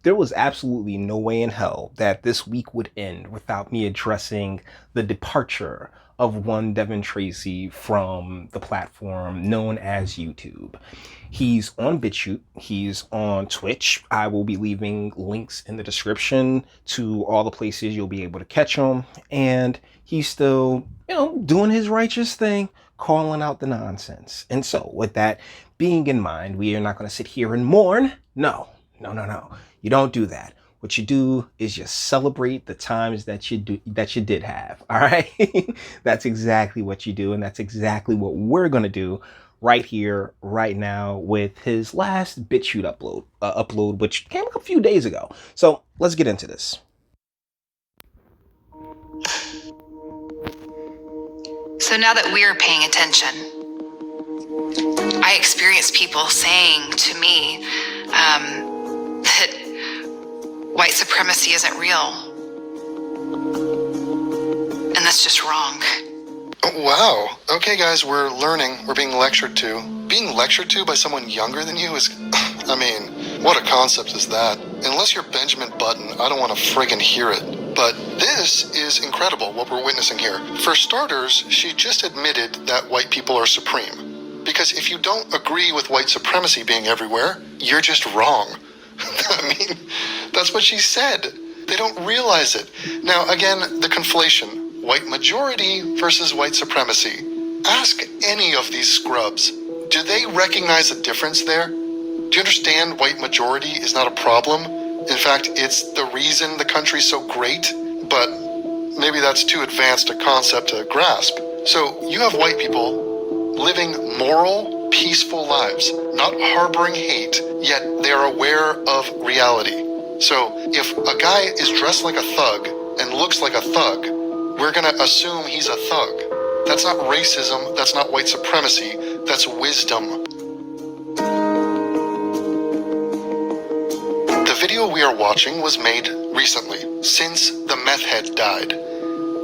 there was absolutely no way in hell that this week would end without me addressing the departure of one Devin Tracy from the platform known as YouTube. He's on Bitchute, he's on Twitch. I will be leaving links in the description to all the places you'll be able to catch him. And he's still, doing his righteous thing, calling out the nonsense. And so with that being in mind, we are not going to sit here and mourn. No. You don't do that. What you do is just celebrate the times that you did have. All right. That's exactly what you do. And that's exactly what we're going to do right here, right now, with his last Bitchute upload, which came a few days ago. So let's get into this. So now that we're paying attention, I experience people saying to me that white supremacy isn't real. And that's just wrong. Wow. Okay, guys, we're learning. We're being lectured to. Being lectured to by someone younger than you is, I mean, what a concept is that? Unless you're Benjamin Button, I don't want to friggin' hear it. But this is incredible, what we're witnessing here. For starters, she just admitted that white people are supreme. Because if you don't agree with white supremacy being everywhere, you're just wrong. I mean, that's what she said. They don't realize it. Now, again, the conflation. White majority versus white supremacy. Ask any of these scrubs. Do they recognize a difference there? Do you understand white majority is not a problem? In fact, it's the reason the country's so great, but maybe that's too advanced a concept to grasp. So you have white people living moral, peaceful lives, not harboring hate, yet they are aware of reality. So if a guy is dressed like a thug and looks like a thug, we're gonna assume he's a thug. That's not racism, that's not white supremacy, that's wisdom. The video we are watching was made recently, since the meth head died.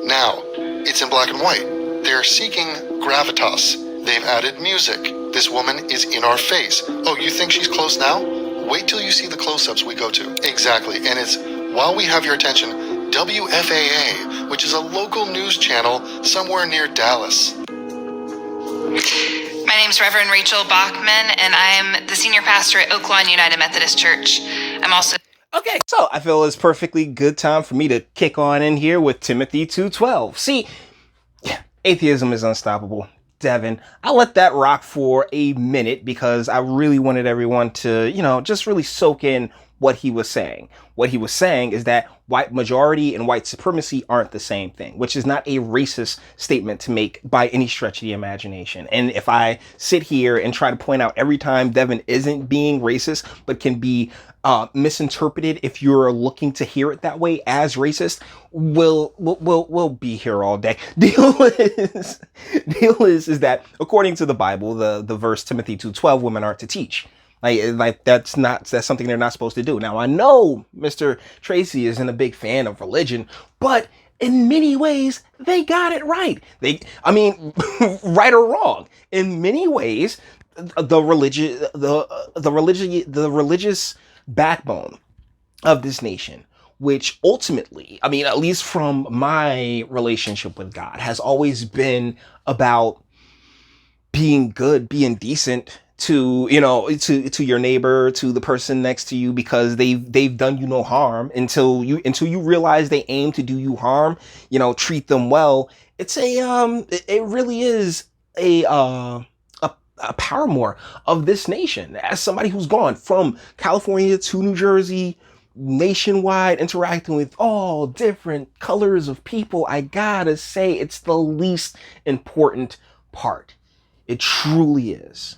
Now, it's in black and white. They're seeking gravitas. They've added music. This woman is in our face. Oh, you think she's close now? Wait till you see the close-ups we go to. Exactly, and it's, while we have your attention, WFAA, which is a local news channel somewhere near Dallas. My name's Reverend Rachel Bachman, and I'm the senior pastor at Oak Lawn United Methodist Church. I'm also... Okay, so I feel it's perfectly good time for me to kick on in here with Timothy 2:12. See, atheism is unstoppable. Devin, I let that rock for a minute because I really wanted everyone to, just really soak in what he was saying. What he was saying is that white majority and white supremacy aren't the same thing, which is not a racist statement to make by any stretch of the imagination. And if I sit here and try to point out every time Devin isn't being racist, but can be misinterpreted if you're looking to hear it that way as racist, we'll be here all day. Deal is that according to the Bible, the verse Timothy 2:12, women aren't to teach. Like that's something they're not supposed to do. Now I know Mr. Tracy isn't a big fan of religion, but in many ways they got it right. Right or wrong. In many ways, the religious backbone of this nation, which ultimately, at least from my relationship with God, has always been about being good, being decent to your neighbor, to the person next to you, because they've done you no harm until you realize they aim to do you harm. Treat them well. It really is a paramour of this nation. As somebody who's gone from California to New Jersey, nationwide, interacting with all different colors of people, I gotta say it's the least important part. It truly is.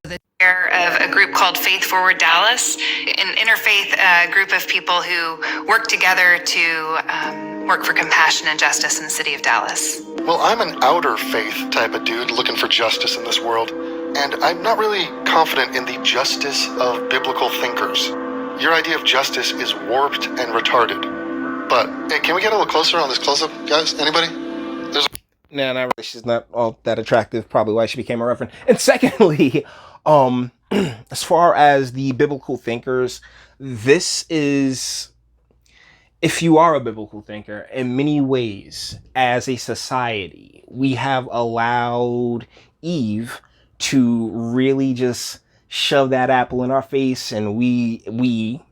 The chair of a group called Faith Forward Dallas, an interfaith group of people who work together to work for compassion and justice in the city of Dallas. Well, I'm an outer faith type of dude looking for justice in this world, and I'm not really confident in the justice of biblical thinkers. Your idea of justice is warped and retarded. But, hey, can we get a little closer on this close-up, guys? Anybody? Nah, not really. She's not all that attractive. Probably why she became a reverend. And secondly, as far as the biblical thinkers, this is, if you are a biblical thinker, in many ways, as a society, we have allowed Eve to really just shove that apple in our face, and we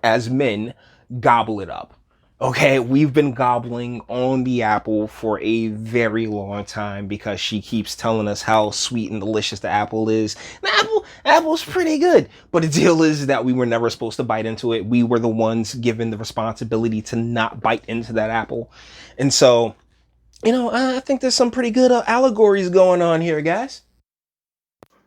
as men gobble it up. Okay, we've been gobbling on the apple for a very long time because she keeps telling us how sweet and delicious the apple is. Apple's pretty good, but the deal is that we were never supposed to bite into it. We were the ones given the responsibility to not bite into that apple. And so, I think there's some pretty good allegories going on here, guys.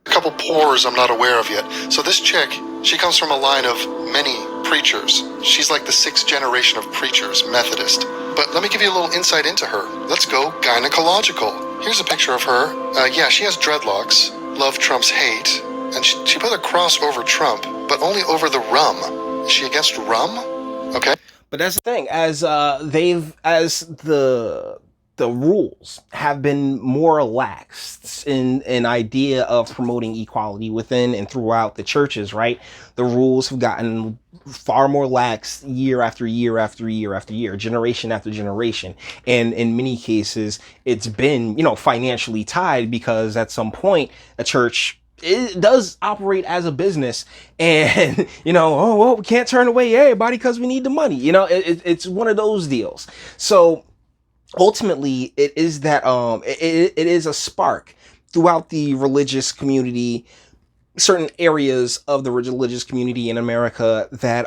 A couple pores I'm not aware of yet. So this chick, she comes from a line of many preachers. She's like the 6th generation of preachers, Methodist. But let me give you a little insight into her. Let's go gynecological. Here's a picture of her. Yeah, she has dreadlocks. Love trumps hate. And she put a cross over Trump, but only over the rum. Is she against rum? Okay. But that's the thing, as the rules have been more lax in an idea of promoting equality within and throughout the churches, right? The rules have gotten far more lax year after year after year after year, generation after generation. And in many cases, it's been, financially tied, because at some point a church, it does operate as a business, and we can't turn away everybody because we need the money. It's one of those deals. So ultimately, it is that it is a spark throughout the religious community, certain areas of the religious community in America that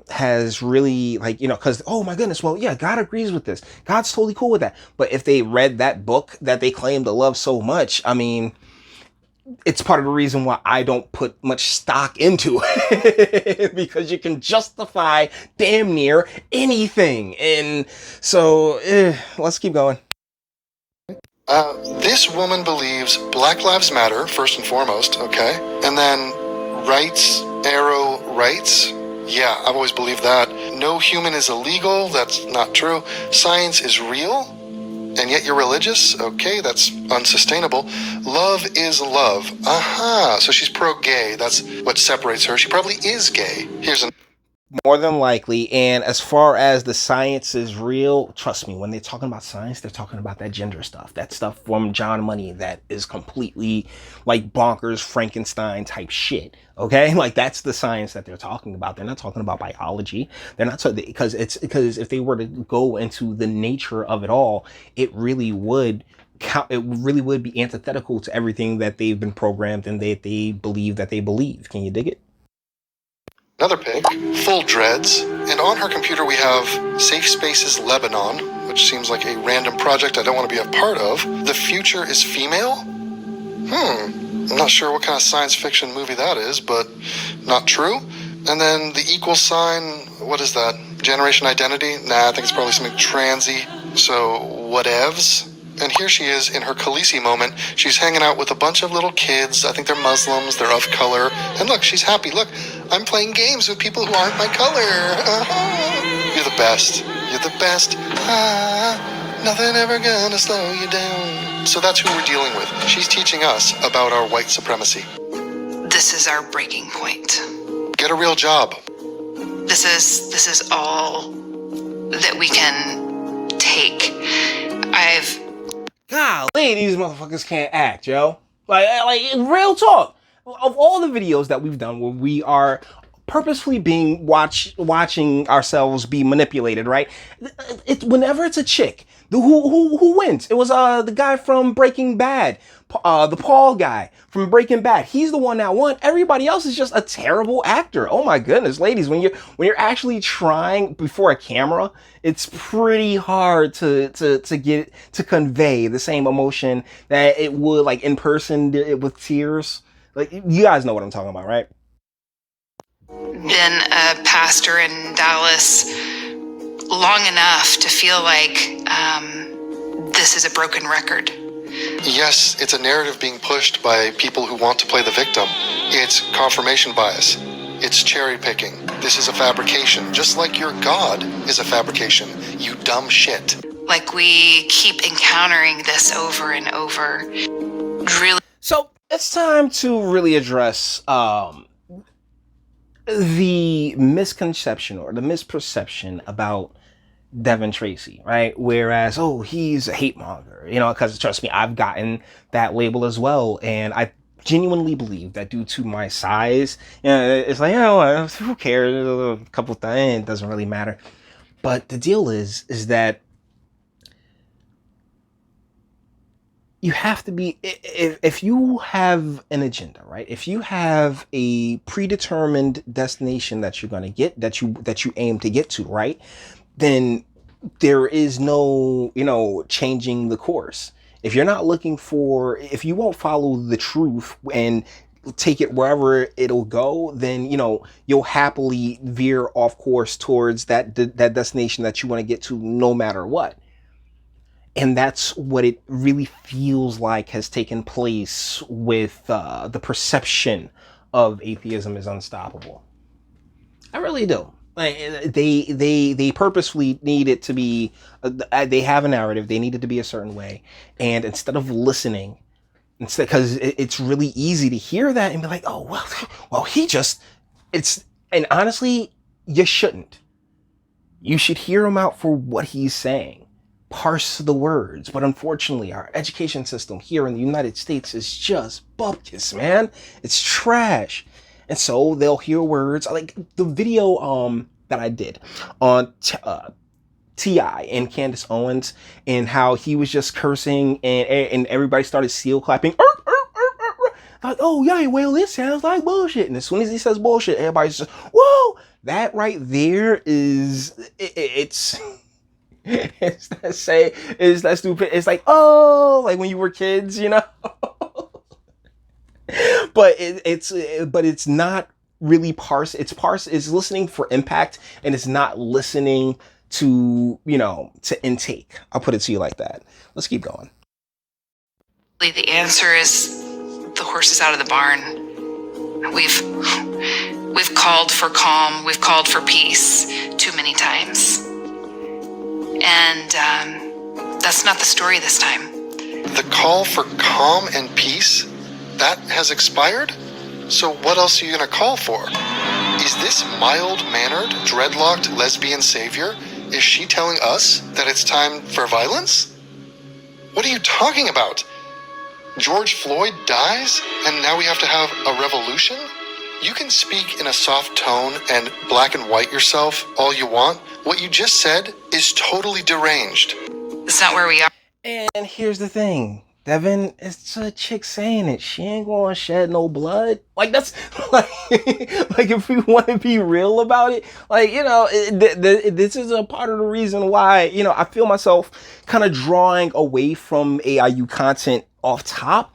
has really, because, oh my goodness, well, yeah, God agrees with this. God's totally cool with that. But if they read that book that they claim to love so much, I mean, it's part of the reason why I don't put much stock into it, because you can justify damn near anything. And so let's keep going. This woman believes Black Lives Matter, first and foremost, okay? And then rights, arrow rights. Yeah, I've always believed that. No human is illegal. That's not true. Science is real. And yet you're religious? Okay, that's unsustainable. Love is love. Aha, so she's pro-gay. That's what separates her. She probably is gay. Here's an... More than likely. And as far as the science is real, trust me, when they're talking about science, they're talking about that gender stuff. That stuff from John Money that is completely like bonkers Frankenstein type shit. Okay? Like, that's the science that they're talking about. They're not talking about biology. They're not because if they were to go into the nature of it all, it really would be antithetical to everything that they've been programmed and that they believe that they believe. Can you dig it? Another pic, full dreads, and on her computer we have Safe Spaces Lebanon, which seems like a random project I don't want to be a part of. The future is female? I'm not sure what kind of science fiction movie that is, but not true. And then the equal sign, what is that? Generation identity? Nah, I think it's probably something transy. So, whatevs. And here she is in her Khaleesi moment. She's hanging out with a bunch of little kids. I think they're Muslims. They're of color. And look, she's happy. Look, I'm playing games with people who aren't my color. You're the best. You're the best. Nothing ever gonna slow you down. So that's who we're dealing with. She's teaching us about our white supremacy. This is our breaking point. Get a real job. This is all that we can take. Golly, these motherfuckers can't act, yo. Like real talk. Of all the videos that we've done where we are purposefully being watching ourselves be manipulated, right? Whenever it's a chick, who wins? It was the guy from Breaking Bad, the Paul guy from Breaking Bad. He's the one that won. Everybody else is just a terrible actor. Oh my goodness, ladies, when you're actually trying before a camera, it's pretty hard to convey the same emotion that it would like in person with tears. Like, you guys know what I'm talking about, right? Been a pastor in Dallas long enough to feel like this is a broken record. Yes, it's a narrative being pushed by people who want to play the victim. It's confirmation bias. It's cherry picking. This is a fabrication, just like your God is a fabrication, you dumb shit. Like, we keep encountering this over and over. Really. So it's time to really address the misconception or the misperception about Devin Tracy, right? Whereas, oh, he's a hate monger, because trust me, I've gotten that label as well. And I genuinely believe that due to my size, it's like, who cares? A couple things, it doesn't really matter. But the deal is that you have to be, if you have an agenda, right? If you have a predetermined destination that you're going to get, that you aim to get to, right? Then there is no, changing the course. If you're not looking for, if you won't follow the truth and take it wherever it'll go, then, you'll happily veer off course towards that destination that you want to get to no matter what. And that's what it really feels like has taken place with the perception of atheism is unstoppable. I really do. Like, they purposefully need it to be. They have a narrative. They need it to be a certain way, and instead of listening, because it's really easy to hear that and be like, oh well, he just. And honestly, you shouldn't. You should hear him out for what he's saying. Parse the words. But unfortunately, our education system here in the United States is just bupkis, man. It's trash. And so they'll hear words like the video that I did on T.I. and Candace Owens, and how he was just cursing and everybody started seal clapping. Like, oh yeah, well, this sounds like bullshit. And as soon as he says bullshit, everybody's just, whoa! That right there it's it's that stupid. It's like, oh, like when you were kids, but it's not really parse. It's listening for impact, and it's not listening to intake. I'll put it to you like that. Let's keep going. The answer is the horse is out of the barn. We've called for calm. We've called for peace too many times. And that's not the story this time. The call for calm and peace, that has expired? So what else are you going to call for? Is this mild-mannered, dreadlocked lesbian savior, is she telling us that it's time for violence? What are you talking about? George Floyd dies, and now we have to have a revolution? You can speak in a soft tone and black and white yourself all you want. What you just said is totally deranged. It's not where we are. And here's the thing, Devin, it's a chick saying it. She ain't gonna shed no blood. Like, that's like, like if we want to be real about it, like, this is a part of the reason why, I feel myself kind of drawing away from AIU content off top.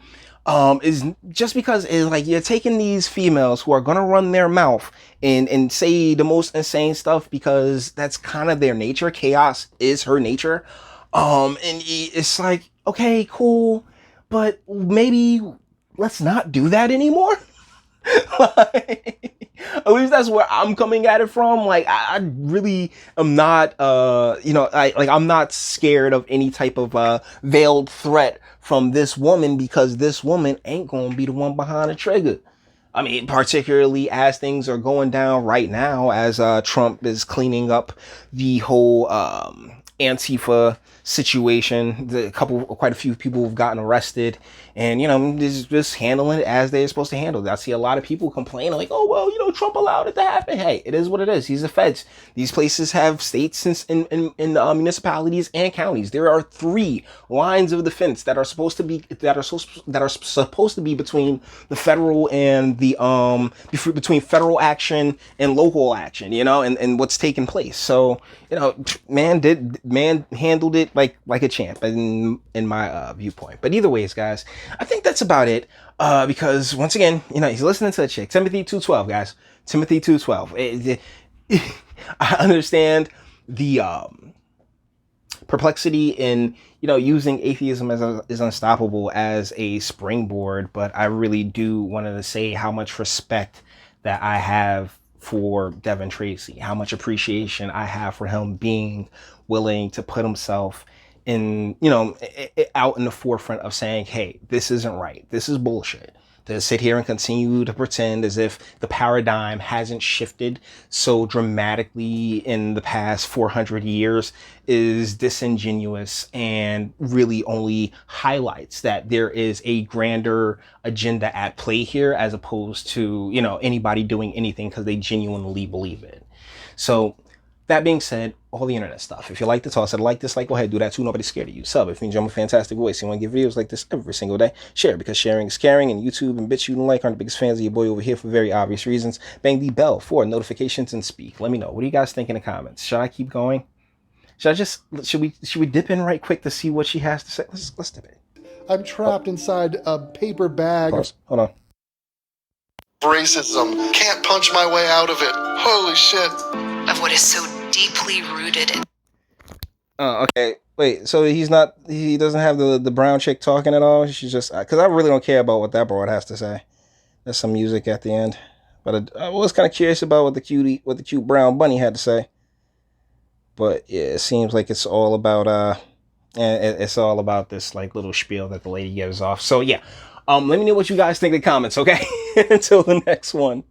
Is just because it's like you're taking these females who are gonna run their mouth and say the most insane stuff because that's kind of their nature. Chaos is her nature. And it's like, okay, cool, but maybe let's not do that anymore. Like, at least that's where I'm coming at it from. Like, I really am not, I'm not scared of any type of veiled threat from this woman, because this woman ain't gonna be the one behind the trigger. I mean, particularly as things are going down right now, as Trump is cleaning up the whole Antifa situation. Quite a few people have gotten arrested, and just handling it as they're supposed to handle it. I see a lot of people complaining like, oh well, Trump allowed it to happen. Hey, it is what it is. He's the feds. These places have states and municipalities and counties. There are 3 lines of defense that are supposed to be between the federal and the between federal action and local action, and what's taking place. So man handled it like a champ in my viewpoint. But either ways, guys, I think that's about it. Because once again, he's listening to a chick. Timothy 2:12, guys. Timothy 2:12. I understand the perplexity in using atheism is unstoppable as a springboard, but I really do want to say how much respect that I have for Devin Tracy, how much appreciation I have for him being willing to put himself in, out in the forefront of saying, hey, this isn't right. This is bullshit. to sit here and continue to pretend as if the paradigm hasn't shifted so dramatically in the past 400 years is disingenuous and really only highlights that there is a grander agenda at play here, as opposed to, you know, anybody doing anything because they genuinely believe it. So that being said, all the internet stuff. If you like the toss, like, dislike, go ahead, do that too. Nobody's scared of you. Sub if you enjoy my fantastic voice. You want to get videos like this every single day. Share, because sharing is caring. And YouTube and Bitchute and like aren't the biggest fans of your boy over here for very obvious reasons. Bang the bell for notifications and speak. Let me know. What do you guys think in the comments? Should I keep going? Should we dip in right quick to see what she has to say? Let's dip in. I'm trapped inside a paper bag. Pause. Hold on. Racism. Can't punch my way out of it. Holy shit. Of what is so deeply rooted in Okay. Wait, so he doesn't have the brown chick talking at all? She's just, because I really don't care about what that broad has to say. There's some music at the end. But I was kind of curious about what the cute brown bunny had to say. But yeah, it seems like it's all about it's all about this like little spiel that the lady gives off. So yeah, let me know what you guys think in the comments, okay? Until the next one.